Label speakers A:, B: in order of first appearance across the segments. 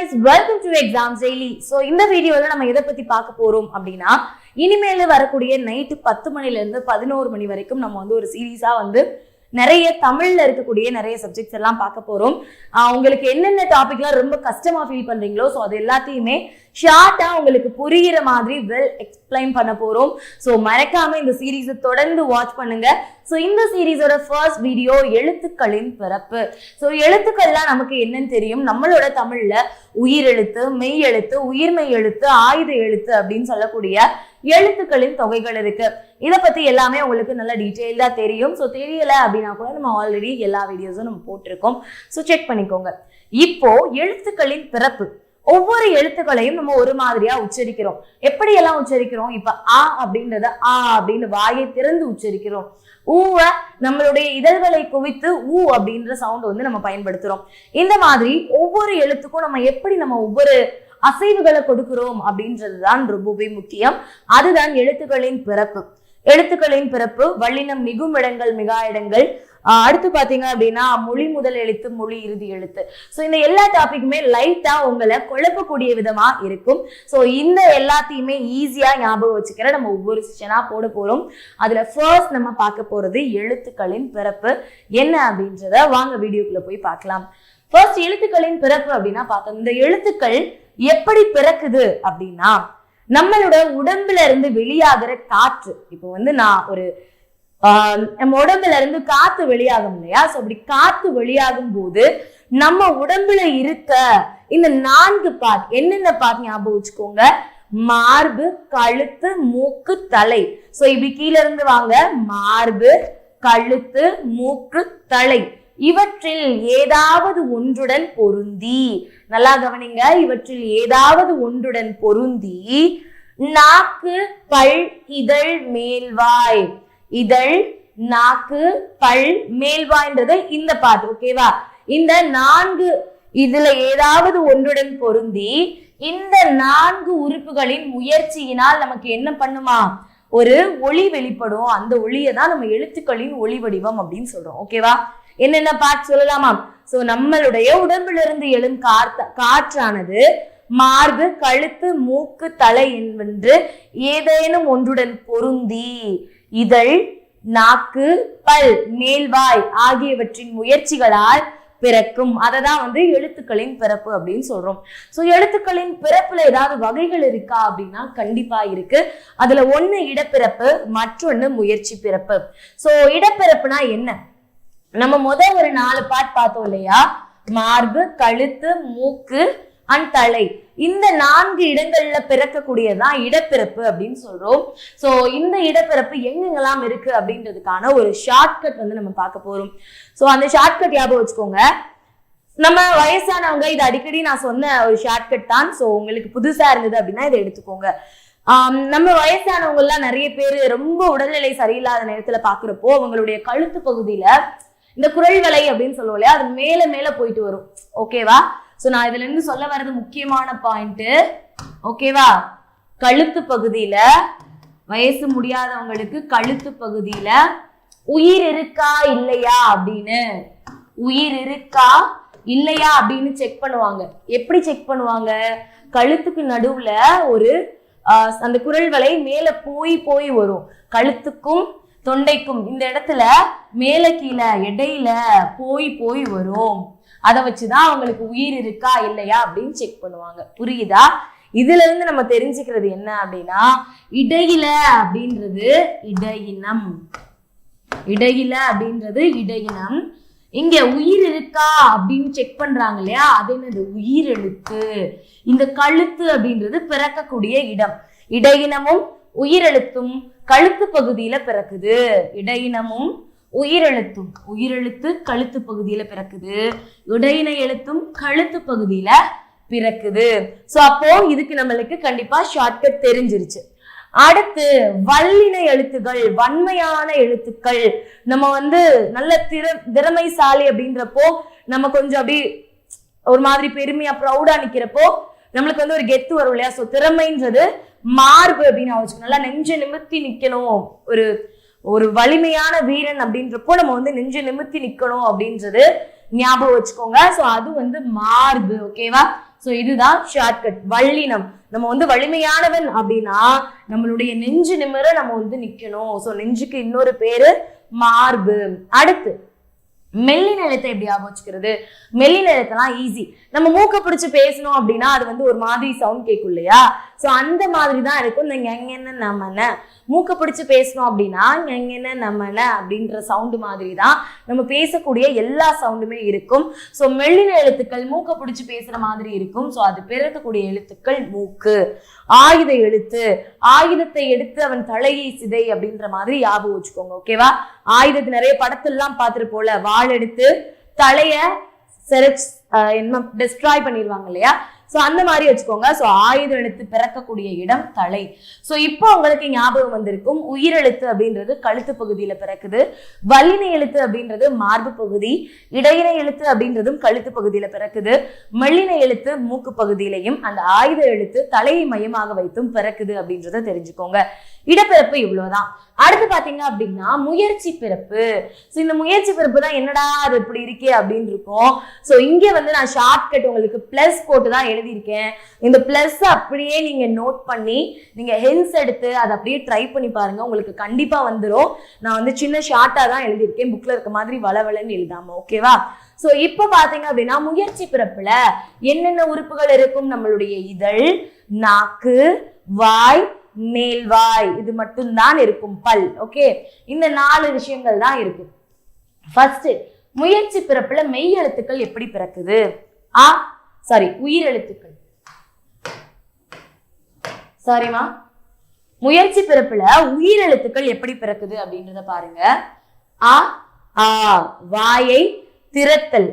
A: guys, welcome to Exams Daily. So இந்த வீடியோல நம்ம எதை பத்தி பார்க்க போறோம் அப்படின்னா இனிமேல வரக்கூடிய நைட் 10 மணில இருந்து 11 மணி வரைக்கும் நம்ம வந்து ஒரு சீரிஸா வந்து நிறைய தமிழ்ல இருக்கக்கூடிய நிறைய சப்ஜெக்ட்ஸ் எல்லாம் பார்க்க போறோம். உங்களுக்கு என்னென்ன டாபிக்லாம் ரொம்ப கஷ்டமா ஃபீல் பண்றீங்களோ சோ அது எல்லாத்தையுமே ஷார்ட்டா உங்களுக்கு புரியுற மாதிரி வெல் எக்ஸ்பிளைன் பண்ண போறோம். சோ மறக்காம இந்த சீரிஸை தொடர்ந்து வாட்ச் பண்ணுங்க. சோ இந்த சீரிஸோட ஃபர்ஸ்ட் வீடியோ எழுத்துக்களின் பிறப்பு. சோ எழுத்துக்கள்லாம் நமக்கு என்னன்னு தெரியும். நம்மளோட தமிழ்ல உயிரெழுத்து, மெய் எழுத்து, உயிர்மெய் எழுத்து, ஆயுத எழுத்து அப்படின்னு சொல்லக்கூடிய எழுத்துக்களின் தொகைகள் இருக்கு. இதை பத்தி எல்லாமே உங்களுக்கு நல்ல டீட்டெயில்டா தெரியும். ஸோ தெரியல அப்படின்னா கூட நம்ம ஆல்ரெடி எல்லா வீடியோஸும் நம்ம போட்டிருக்கோம். ஸோ செக் பண்ணிக்கோங்க. இப்போ எழுத்துக்களின் பிறப்பு. ஒவ்வொரு எழுத்துக்களையும் நம்ம ஒரு மாதிரியா உச்சரிக்கிறோம். எப்படி எல்லாம் உச்சரிக்கிறோம்? இப்ப ஆ அப்படின்றத ஆ அப்படின்னு வாயை திறந்து உச்சரிக்கிறோம். ஊவ நம்மளுடைய இதழ்களை குவித்து ஊ அப்படின்ற சவுண்ட் வந்து நம்ம பயன்படுத்துறோம். இந்த மாதிரி ஒவ்வொரு எழுத்துக்கும் நம்ம எப்படி நம்ம ஒவ்வொரு அசைவுகளை கொடுக்கிறோம் அப்படின்றதுதான் ரொம்பவே முக்கியம். அதுதான் எழுத்துக்களின் பிறப்பு. எழுத்துக்களின் பிறப்பு, வல்லினம், மிகும் இடங்கள், மிகா இடங்கள், அடுத்து பாத்தீங்க அப்படின்னா மொழி முதல் எழுத்து, மொழி இறுதி எழுத்து. சோ இந்த எல்லா டாபிக்குமே லைட்டா உங்களை குழப்பக்கூடிய விதமா இருக்கும். சோ இந்த எல்லாத்தையுமே ஈஸியா ஞாபகம் வச்சுக்கிற நம்ம ஒவ்வொரு செஷனா போட போறோம். அதுல ஃபர்ஸ்ட் நம்ம பார்க்க போறது எழுத்துக்களின் பிறப்பு என்ன அப்படின்றத வாங்க வீடியோக்குள்ள போய் பார்க்கலாம். ஃபர்ஸ்ட் எழுத்துக்களின் பிறப்பு அப்படின்னா பார்த்தோம். இந்த எழுத்துக்கள் எப்படி பிறக்குது அப்படின்னா நம்மளோட உடம்புல இருந்து வெளியாகிற காற்று. இப்போ வந்து நான் ஒரு நம்ம உடம்புல இருந்து காத்து வெளியாகும் இல்லையா? சோ அப்படி காத்து வெளியாகும் போது நம்ம உடம்புல இருக்க இந்த 4 பார்ட், என்னென்ன பார்ட் ஞாபகம் வச்சுக்கோங்க. மார்பு, கழுத்து, மூக்கு, தலை. சோ இப்படி கீழே இருந்து வாங்க. மார்பு, கழுத்து, மூக்கு, தலை. இவற்றில் ஏதாவது ஒன்றுடன் பொருந்தி, நல்லா கவனிங்க, இவற்றில் ஏதாவது ஒன்றுடன் பொருந்தி நாக்கு, பல், இதழ், மேல்வாய். இதழ், நாக்கு, பல், மேல்வாய்ன்றது இந்த பாட்டு. ஓகேவா? இந்த 4 இதுல ஏதாவது ஒன்றுடன் பொருந்தி இந்த 4 உறுப்புகளின் முயற்சியினால் நமக்கு என்ன பண்ணுமா? ஒரு ஒளி வெளிப்படும். அந்த ஒளியை தான் நம்ம எழுத்துக்களின் ஒளி வடிவம் அப்படின்னு சொல்றோம். ஓகேவா? என்னென்ன பார்ட் சொல்லலாமா? சோ நம்மளுடைய உடம்புல இருந்து எழும் காற்றானது மார்பு, கழுத்து, மூக்கு, தலை என்று ஏதேனும் ஒன்றுடன் பொருந்தி இதழ், நாக்கு, பல், மேல்வாய் ஆகியவற்றின் முயற்சிகளால் பிறக்கும். அததான் வந்து எழுத்துக்களின் பிறப்பு அப்படின்னு சொல்றோம். சோ எழுத்துக்களின் பிறப்புல ஏதாவது வகைகள் இருக்கா அப்படின்னா கண்டிப்பா இருக்கு. அதுல ஒண்ணு இடப்பிறப்பு, மற்றொன்னு முயற்சி பிறப்பு. சோ இடப்பிறப்புனா என்ன? நம்ம முதல் ஒரு 4 பார்ட் பார்த்தோம் இல்லையா? மார்பு, கழுத்து, மூக்கு அண்ட் தலை. இந்த 4 இடங்கள்ல பிறக்கக்கூடியதான் இடப்பிறப்பு அப்படின்னு சொல்றோம். சோ இந்த இடப்பிறப்பு எங்கெங்கெல்லாம் இருக்கு அப்படின்றதுக்கான ஒரு ஷார்ட்கட் வந்து நம்ம பார்க்க போறோம். சோ அந்த ஷார்ட்கட் ஞாபகம் வச்சுக்கோங்க. நம்ம வயசானவங்க இது அடிக்கடி நான் சொன்ன ஒரு ஷார்ட்கட் தான். சோ உங்களுக்கு புதுசா இருந்தது அப்படின்னா இதை எடுத்துக்கோங்க. நம்ம வயசானவங்க எல்லாம் நிறைய பேர் ரொம்ப உடல்நிலை சரியில்லாத நேரத்துல பாக்குறப்போ அவங்களுடைய கழுத்து பகுதியில இந்த குரல் வலை அப்படின்னு சொல்லுவோம் இல்லையா? அது மேல மேல போயிட்டு வரும். ஓகேவா? சோ நான் இதுல இருந்து சொல்ல வர்றது முக்கியமான பாயிண்ட். ஓகேவா? கழுத்து பகுதியில வயசு முடியாதவங்களுக்கு கழுத்து பகுதியில உயிர் இருக்கா இல்லையா அப்படின்னு, உயிர் இருக்கா இல்லையா அப்படின்னு செக் பண்ணுவாங்க. எப்படி செக் பண்ணுவாங்க? கழுத்துக்கு நடுவுல ஒரு அந்த குரல் வலை மேல போய் போய் வரும். கழுத்துக்கும் தொண்டைக்கும் இந்த இடத்துல மேல கீழே இடையில போய் போய் வரும். அதை வச்சுதான் அவங்களுக்கு உயிர் இருக்கா இல்லையா அப்படின்னு செக் பண்ணுவாங்க. புரியுதா? இதுல இருந்து நம்ம தெரிஞ்சுக்கிறது என்ன அப்படின்னா இடையில அப்படின்றது இடையினம். இடையில அப்படின்றது இடையினம். இங்க உயிர் இருக்கா அப்படின்னு செக் பண்றாங்க இல்லையா? அது என்னது? உயிர் எழுத்து. இந்த கழுத்து அப்படின்றது பிறக்கக்கூடிய இடம். இடையினமும் உயிரெழுத்தும் கழுத்து பகுதியில பிறக்குது. இடையினமும் உயிரெழுத்தும், உயிரெழுத்து கழுத்து பகுதியில பிறக்குது. இடையின எழுத்தும் கழுத்து பகுதியில பிறக்குது. சோ அப்போ இதுக்கு நம்மளுக்கு கண்டிப்பா ஷார்ட்கட் தெரிஞ்சிருச்சு. அடுத்து வல்லின எழுத்துகள், வன்மையான எழுத்துக்கள். நம்ம வந்து நல்ல திறமைசாலி அப்படின்றப்போ நம்ம கொஞ்சம் அப்படி ஒரு மாதிரி பெருமையா ப்ரௌடா நிக்கிறப்போ நம்மளுக்கு வந்து ஒரு கெத்து வரும் இல்லையா? சோ திறமைன்றது மார்பு அப்படின்னு வச்சுக்கணும். நல்லா நெஞ்ச நிமிர்த்தி நிக்கணும். ஒரு வலிமையான வீரன் அப்படின்றப்போ நம்ம வந்து நெஞ்ச நிமிர்த்தி நிக்கணும் அப்படின்றது ஞாபகம் வச்சுக்கோங்க. சோ அது வந்து மார்பு. ஓகேவா? சோ இதுதான் ஷார்ட்கட். வல்லினம், நம்ம வந்து வலிமையானவன் அப்படின்னா நம்மளுடைய நெஞ்சு நிமிர நம்ம வந்து நிக்கணும். சோ நெஞ்சுக்கு இன்னொரு பேரு மார்பு. அடுத்து மெல்லின எழுத்தை எப்படி ஞாபகம் வச்சுக்கிறது? மெல்லின எழுத்தெல்லாம் ஈஸி. நம்ம மூக்க பிடிச்சு பேசணும் அப்படின்னா அது வந்து ஒரு மாதிரி சவுண்ட் கேட்கும் இல்லையா? சோ அந்த மாதிரி தான் இருக்கும் இந்த ஞெங்கென்ன நம்மன. மூக்க பிடிச்சு பேசணும் அப்படின்னா ஞெங்கென்ன நம்மன அப்படின்ற சவுண்டு மாதிரி தான் நம்ம பேசக்கூடிய எல்லா சவுண்டுமே இருக்கும். சோ மெல்லின எழுத்துக்கள் மூக்க பிடிச்சு பேசுற மாதிரி இருக்கும். சோ அது பிறக்கக்கூடிய எழுத்துக்கள் மூக்கு. ஆயுத எழுத்து, ஆயுதத்தை எடுத்து அவன் தலையை சிதை அப்படின்ற மாதிரி ஞாபகம் வச்சுக்கோங்க. ஓகேவா? ஆயுதத்து நிறைய படத்தெல்லாம் பார்த்துட்டு போல வாள் எடுத்து தலைய டெஸ்ட்ராய் பண்ணிடுவாங்க இல்லையா? சோ அந்த மாதிரி வச்சுக்கோங்க. சோ ஆயுத எழுத்து பிறக்கக்கூடிய இடம் தலை. சோ இப்போ உங்களுக்கு ஞாபகம் வந்திருக்கும் உயிரெழுத்து அப்படின்றது கழுத்து பகுதியில பிறக்குது, வல்லின எழுத்து அப்படின்றது மார்பு பகுதி, இடையின எழுத்து அப்படின்றதும் கழுத்து பகுதியில பிறக்குது, மெல்லின எழுத்து மூக்கு பகுதியிலையும், அந்த ஆயுத எழுத்து தலையை மையமாக வைத்தும் பிறக்குது அப்படின்றத தெரிஞ்சுக்கோங்க. இடப்பிறப்பு இவ்வளவுதான். அடுத்து பாத்தீங்க அப்படின்னா முயற்சி பிறப்பு. சோ இந்த முயற்சி பிறப்பு தான் என்னடா அது இப்படி இருக்கே அப்படின்னு இருக்கும். சோ இங்க வந்து நான் ஷார்ட்கட் உங்களுக்கு பிளஸ் போட்டு தான் எழுதியிருக்கேன். இந்த பிளஸ் அப்படியே நீங்க நோட் பண்ணி நீங்க ஹென்ஸ் எடுத்து அதை அப்படியே ட்ரை பண்ணி பாருங்க, உங்களுக்கு கண்டிப்பா வந்துடும். நான் வந்து சின்ன ஷார்ட்டா தான் எழுதியிருக்கேன், புக்ல இருக்க மாதிரி வளவளன்னு எழுதாம. ஓகேவா? சோ இப்ப பாத்தீங்க அப்படின்னா முயற்சி பிறப்புல என்னென்ன உறுப்புகள் இருக்கும்? நம்மளுடைய இதழ், நாக்கு, வாய், மேல்வாய், இது மட்டும் தான் இருக்கும். பல். ஓகே, இந்த 4 விஷயங்கள் தான் இருக்கும். ஃபர்ஸ்ட் முயற்சி பிறப்புல மெய் எழுத்துக்கள் எப்படி பிறக்குது? உயிர் எழுத்துக்கள். சாரிமா, முயற்சி பிறப்புல உயிர் எழுத்துக்கள் எப்படி பிறக்குது அப்படின்றத பாருங்க. வாயை திறத்தல்.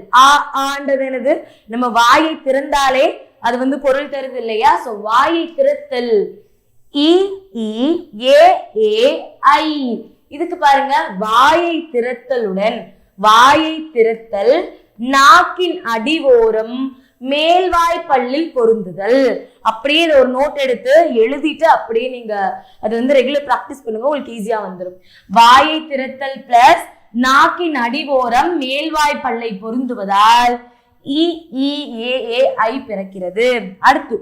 A: ஆண்டது என்னது? நம்ம வாயை திறந்தாலே அது வந்து பொருள் தருது இல்லையா? சோ வாயை திறத்தல். EEAAI. இதுக்கு பாருங்க, வாயை திறத்தலுடன் வாயை திறத்தல், நாக்கின் அடிவோரம் மேல்வாய் பல்லில் பொருந்துதல். அப்படியே ஒரு நோட் எடுத்து எழுதிட்டு அப்படியே நீங்க அது வந்து ரெகுலர் பிராக்டிஸ் பண்ணுங்க, உங்களுக்கு ஈஸியா வந்துடும். வாயை திறத்தல் பிளஸ் நாக்கின் அடிவோரம் மேல்வாய் பல்லை பொருந்துவதால் EEAAI பிறக்கிறது. அடுத்து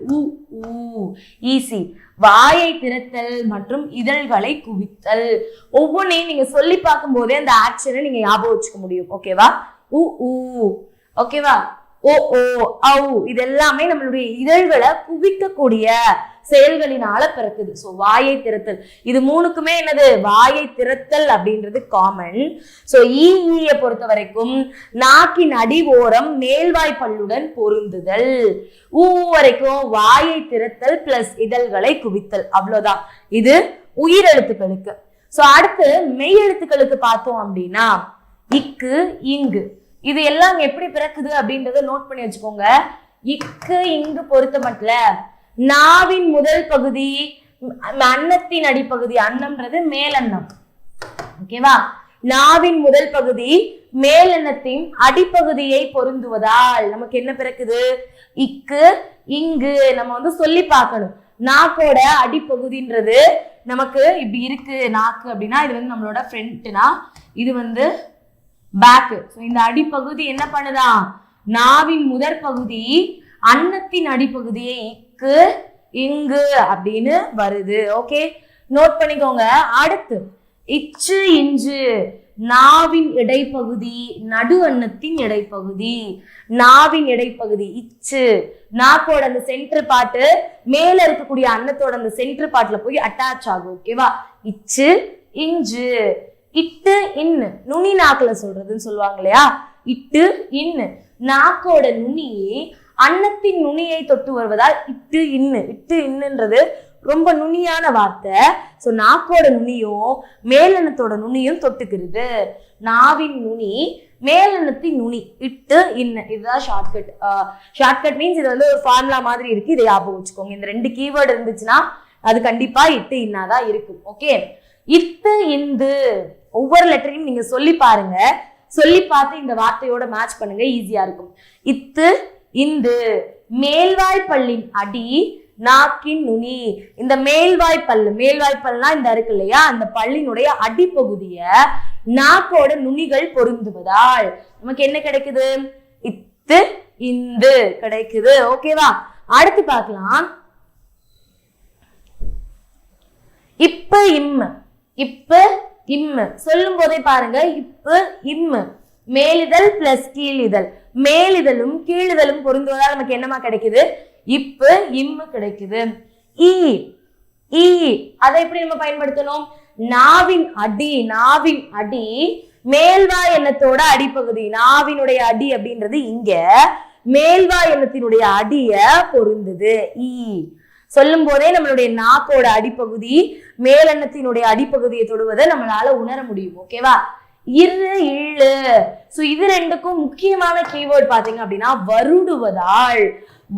A: ஈசி, வாயை திறத்தல் மற்றும் இதழ்களை குவித்தல். ஒவ்வொன்றையும் நீங்க சொல்லி பார்க்கும் போதே அந்த ஆக்ஷனை நீங்க ஞாபகம் வச்சுக்க முடியும். ஓகேவா? ஓகேவா? இது எல்லாமே நம்மளுடைய இதழ்களை குவிக்கக்கூடிய செயல்களினால பிறக்குது. சோ வாயை திறத்தல், இது 3க்குமே என்னது? வாயை திறத்தல் அப்படின்றது காமன். சோ ஈய பொறுத்த வரைக்கும் நாக்கின் அடிவோரம் மேல்வாய் பல்லுடன் பொருந்துதல். வரைக்கும் வாயை திறத்தல் பிளஸ் இதழ்களை குவித்தல். அவ்வளவுதான். இது உயிரெழுத்துக்களுக்கு. சோ அடுத்து மெய் எழுத்துக்களுக்கு பார்த்தோம் அப்படின்னா இக்கு, இங்கு, இது எல்லாம் எப்படி பிறக்குது அப்படின்றத நோட் பண்ணி வச்சுக்கோங்க. இக்கு இங்கு பொறுத்த மட்டும் நாவின் முதல் பகுதி அன்னத்தின் அடிப்பகுதி. அன்னம்ன்றது மேலன்னம். ஓகேவா? நாவின் முதல் பகுதி மேலெண்ணத்தின் அடிப்பகுதியை பொருந்துவதால் நமக்கு என்ன பிறக்குது? இக்கு இங்கு. நம்ம வந்து சொல்லி பார்க்கணும். நாக்கோட அடிப்பகுதின்றது நமக்கு இப்படி இருக்கு நாக்கு அப்படின்னா இது வந்து நம்மளோட ஃப்ரண்ட்னா, இது வந்து பேக். இந்த அடிப்பகுதி என்ன பண்ணுதா? நாவின் முதற் பகுதி அன்னத்தின் அடிப்பகுதியை இக்கு இங்கு அப்படின்னு வருது. ஓகே, நோட் பண்ணிக்கோங்க. அடுத்து இச்சு இஞ்சு, நாவின் இடைப்பகுதி நடு அன்னத்தின் இடைப்பகுதி. நாவின் இடைப்பகுதி இச்சு, நாக்கோட அந்த சென்டர் பாட்டு மேல இருக்கக்கூடிய அன்னத்தோட அந்த சென்டர் பாட்டுல போய் அட்டாச் ஆகும். ஓகேவா? இச்சு இஞ்சு. இட்டு இன்னு, நுனி நாக்குல சொல்றதுன்னு சொல்லுவாங்க இல்லையா? இட்டு இன்னு, நாக்கோட நுனி அன்னத்தின் நுனியை தொட்டு வருவதால் இட்டு இன்னு. இட்டு இன்னுன்றது ரொம்ப நுனியான வார்த்தை. சோ நாக்கோட நுனியும் மேலெண்ணத்தோட நுனியும் தொட்டுக்கிறது. நாவின் நுனி மேலெண்ணத்தின் நுனி, இட்டு இன்னு. இதுதான் ஷார்ட்கட். ஷார்ட்கட் மீன்ஸ் இது வந்து ஒரு ஃபார்முலா மாதிரி இருக்கு, இதை ஞாபகம் வச்சுக்கோங்க. இந்த 2 கீவேர்டு இருந்துச்சுன்னா அது கண்டிப்பா இட்டு இன்னாதான் இருக்கும். ஓகே, இத்து இந்து. ஒவ்வொரு லெட்டரையும் நீங்க சொல்லி பாருங்க, சொல்லி பார்த்து இந்த வார்த்தையோட மேட்ச் பண்ணுங்க, ஈஸியா இருக்கும். இத்து இந்து. மேல்வாய் பல்லின் அடி நாக்கின் நுனி. இந்த மேல்வாய் பல்லுனா இந்த இருக்கு இல்லையா, அந்த பல்லினுடைய அடிப்பகுதிய நாக்கோட நுனிகள் பொருந்துவதால் நமக்கு என்ன கிடைக்குது? இத்து இந்து கிடைக்குது. ஓகேவா? அடுத்து பார்க்கலாம். இப்ப இம்மு, இப்ப இம்மு சொல்லும் போதே பாருங்க, இப்ப இம்மு மேலிதழ் பிளஸ் கீழிதழ், மேலிதழும் கீழிதழும் பொருந்துவதால் நமக்கு என்னமா கிடைக்குது? இப்ப இம்மு கிடைக்குது. ஈ, ஈ அதை எப்படி நம்ம பயன்படுத்தணும்? நாவின் அடி, நாவின் அடி மேல்வாய் எண்ணத்தோட அடிப்பகுதி, நாவினுடைய அடி அப்படின்றது இங்க மேல்வாய் எண்ணத்தினுடைய அடிய பொருந்துது. ஈ சொல்லும் போதே நம்மளுடைய நாக்கோட அடிப்பகுதி மேலெண்ணத்தினுடைய அடிப்பகுதியை தொடுவதை நம்மளால உணர முடியும். ஓகேவா? இரு இல்லு. சோ இது ரெண்டுக்கும் முக்கியமான கீவேர்ட் பாத்தீங்க அப்படின்னா வருடுவதால்.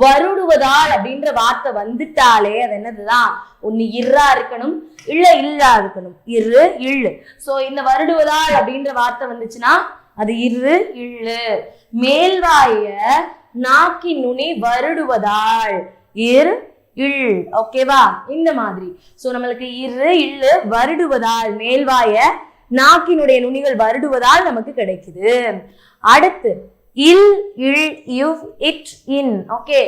A: வருடுவதால் அப்படின்ற வார்த்தை வந்துட்டாலே அது என்னதுதான்? ஒண்ணு இர்ரா இருக்கணும், இல்ல இல்லா இருக்கணும். இரு இல்லு. சோ இந்த வருடுவதால் அப்படின்ற வார்த்தை வந்துச்சுன்னா அது இரு இல்லு. மேல்வாய நாக்கின் நுனி வருடுவதால் இரு இல். ஓகேவா? இந்த மாதிரி. சோ நம்மளுக்கு இரு இல்லு வருடுவதால், மேல்வாய நாக்கினுடைய நுனிகள் வருடுவதால் நமக்கு கிடைக்குது. அடுத்து இல் இல் இவ் இட் இன். ஓகே,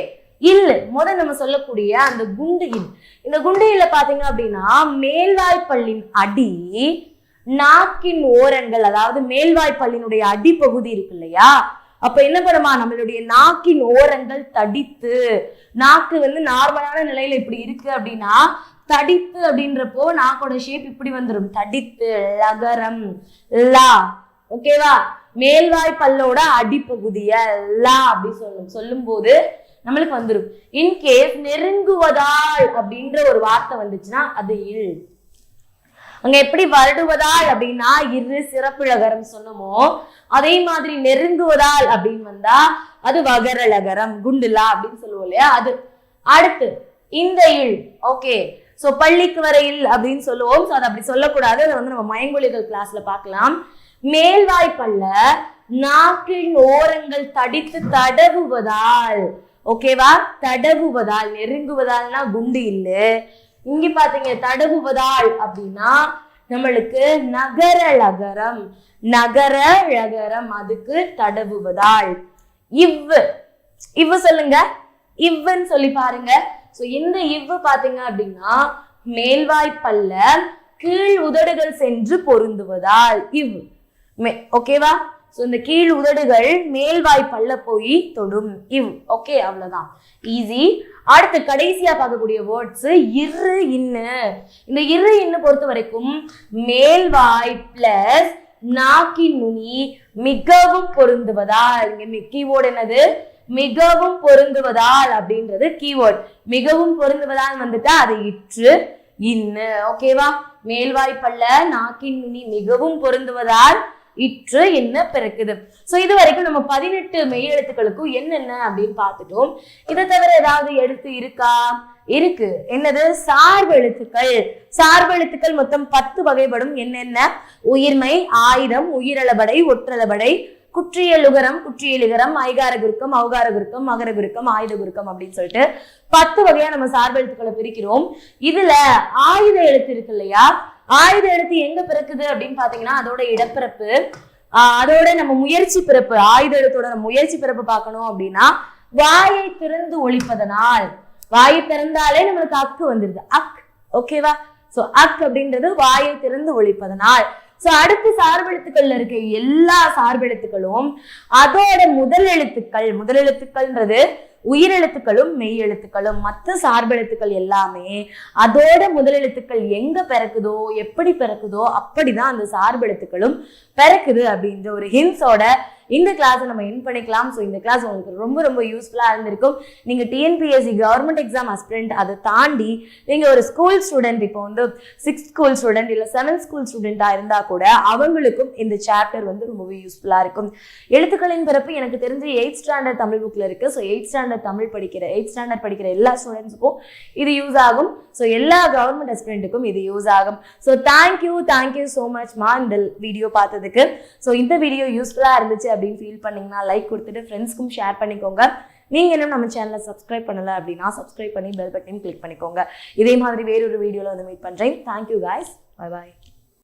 A: இல் முதல் நம்ம சொல்லக்கூடிய அந்த குண்டு இல். இந்த குண்டு இல்ல பாத்தீங்க அப்படின்னா மேல்வாய்ப்பல்லின் அடி நாக்கின் ஓரங்கள், அதாவது மேல்வாய்ப்பல்லினுடைய அடிப்பகுதி இருக்கு இல்லையா, அப்ப என்ன பண்ணுமா, நம்மளுடைய நாக்கின் ஓரங்கள் தடித்து, நாக்கு வந்து நார்மலான நிலையில இப்படி இருக்கு அப்படின்னா தடித்து அப்படின்றப்போ நாக்கோட ஷேப் இப்படி வந்துடும், தடித்து லகரம் லா. ஓகேவா? மேல்வாய் பல்லோட அடிப்பகுதிய லா அப்படி சொல்லும் போது நம்மளுக்கு வந்துடும். இன்கேஸ் நெருங்குவதால் அப்படின்ற ஒரு வார்த்தை வந்துச்சுன்னா அது இல். அங்க எப்படி வருடுவதால் அப்படின்னா இரு சிறப்புலகரம் சொன்னமோ அதே மாதிரி நெருங்குவதால் அப்படின்னு வந்தா அது வகரலகரம், குண்டுலா அப்படின்னு சொல்லுவோம் இல்லையா அது. அடுத்து இந்த இல். ஓகே, சோ பள்ளிக்கு வர இல் அப்படின்னு சொல்லுவோம். சோ அதை அப்படி சொல்லக்கூடாது, அதை வந்து நம்ம மயங்கொலிகள் கிளாஸ்ல பார்க்கலாம். மேல்வாய்ப்பல்ல நாக்கின் ஓரங்கள் தடித்து தடவுவதால். ஓகேவா? தடவுவதால். நெருங்குவதால்னா குண்டு இல்லு. இங்க பாத்தீங்க தடவுவதால் அப்படின்னா நம்மளுக்கு நகர லகரம், நகர லகரம், அதுக்கு தடவுவதால். இவ்வு, இவ்வு சொல்லுங்க, இவ்வுன்னு சொல்லி பாருங்க. சோ இந்த இவ்வு பாத்தீங்க அப்படின்னா மேல்வாய்ப்பல்ல கீழ் உதடுகள் சென்று பொருந்துவதால் இவ். ஓகேவா? சோ இந்த கீழ் உதடுகள் மேல்வாய்ப்பல்ல போய் தொடும் இவ். ஓகே, அவ்வளவுதான், ஈஸி. அடுத்து கடைசியா பார்க்கக்கூடிய வேர்ட்ஸ் இரு இன்னு. இந்த இரு இன்னு பொறுத்த வரைக்கும் மேல்வாய் பிளஸ் நாக்கின் நுனி மிகவும் பொருந்துவதால். இங்க கீவேர்டு என்னது? மிகவும் பொருந்துவதால் அப்படின்றது கீவேர்ட். மிகவும் பொருந்துவதால் வந்துட்டா அது இற்று இன்னு. ஓகேவா? மேல்வாய்ப்பல்ல நாக்கின் நுனி மிகவும் பொருந்துவதால் இற்று என்ன பிறக்குது. சோ இது வரைக்கும் நம்ம 18 மெய் எழுத்துக்களுக்கும் என்னென்ன அப்படின்னு பார்த்துட்டோம். இதை தவிர ஏதாவது எழுத்து இருக்கா? இருக்கு. என்னது? சார்பு எழுத்துக்கள். சார்பு எழுத்துக்கள் மொத்தம் 10 வகைப்படும். என்னென்ன? உயிர்மை, ஆயுதம், உயிரளபடை, ஒற்றளபடை, குற்றியலுகரம், குற்றியலுகரம், ஐகார குறுக்கம், அவகார குறுக்கம், மகர குறுக்கம், ஆயுத குறுக்கம் அப்படின்னு சொல்லிட்டு 10 வகையா நம்ம சார்பு எழுத்துக்களை பிரிக்கிறோம். இதுல ஆயுத எழுத்து இருக்கு இல்லையா, ஆயுத எழுத்து எங்க பிறக்குது அப்படின்னு பாத்தீங்கன்னா அதோட இடப்பிறப்பு, அதோட நம்ம முயற்சி பிறப்பு. ஆயுத எழுத்தோட நம்ம முயற்சி பிறப்பு பார்க்கணும் அப்படின்னா வாயை திறந்து ஒழிப்பதனால். வாயை திறந்தாலே நம்மளுக்கு அக்கு வந்துருது, அக். ஓகேவா? சோ அக் அப்படின்றது வாயை திறந்து ஒழிப்பதனால். சோ அடுத்து சார்பெழுத்துக்கள்ல இருக்க எல்லா சார்பெழுத்துக்களும் அதோட முதல் எழுத்துக்கள், முதல் எழுத்துக்கள்ன்றது உயிரெழுத்துக்களும் மெய் எழுத்துக்களும். மற்ற சார்பெழுத்துக்கள் எல்லாமே அதோட முதல் எழுத்துக்கள் எங்க பிறக்குதோ, எப்படி பிறக்குதோ அப்படிதான் அந்த சார்பெழுத்துக்களும் பிறக்குது அப்படின்ற ஒரு ஹின்ஸோட இந்த கிளாஸை நம்ம என் பண்ணிக்கலாம். ஸோ இந்த கிளாஸ் உங்களுக்கு ரொம்ப ரொம்ப யூஸ்ஃபுல்லாக இருந்திருக்கும். நீங்கள் டிஎன்பிஎஸ்சி கவர்மெண்ட் எக்ஸாம் அஸ்பிரண்ட், அதை தாண்டி நீங்கள் ஒரு ஸ்கூல் ஸ்டூடெண்ட், இப்போ வந்து 6th ஸ்கூல் ஸ்டூடெண்ட் இல்லை 7th ஸ்கூல் ஸ்டூடெண்ட்டாக இருந்தால் கூட அவங்களுக்கும் இந்த சாப்டர் வந்து ரொம்பவே யூஸ்ஃபுல்லாக இருக்கும். எழுத்துக்களின் பிறப்பு எனக்கு தெரிஞ்சு 8th ஸ்டாண்டர்ட் தமிழ் புக்கில் இருக்குது. ஸோ 8th ஸ்டாண்டர்ட் தமிழ் படிக்கிற 8th ஸ்டாண்டர்ட் படிக்கிற எல்லா ஸ்டூடெண்ட்ஸுக்கும் இது யூஸ் ஆகும். ஸோ எல்லா கவர்மெண்ட் அஸ்பிரண்ட்டுக்கும் இது யூஸ் ஆகும். ஸோ தேங்க்யூ ஸோ மச்மா இந்த வீடியோ பார்த்ததுக்கு. ஸோ இந்த வீடியோ யூஸ்ஃபுல்லாக இருந்துச்சு அப்படின்னு ஃபீல் பண்ணீங்கன்னா லைக் கொடுத்துட்டு ஃப்ரெண்ட்ஸ்க்கும் ஷேர் பண்ணிக்கோங்க. நீங்க இன்னும் நம்ம சேனலை சப்ஸ்கிரைப் பண்ணல அப்படின்னா சப்ஸ்கிரைப் பண்ணி பெல் பட்டன் கிளிக் பண்ணிக்கோங்க. இதே மாதிரி வேறொரு வீடியோல வந்து மீட் பண்றேன். Thank you guys, bye bye.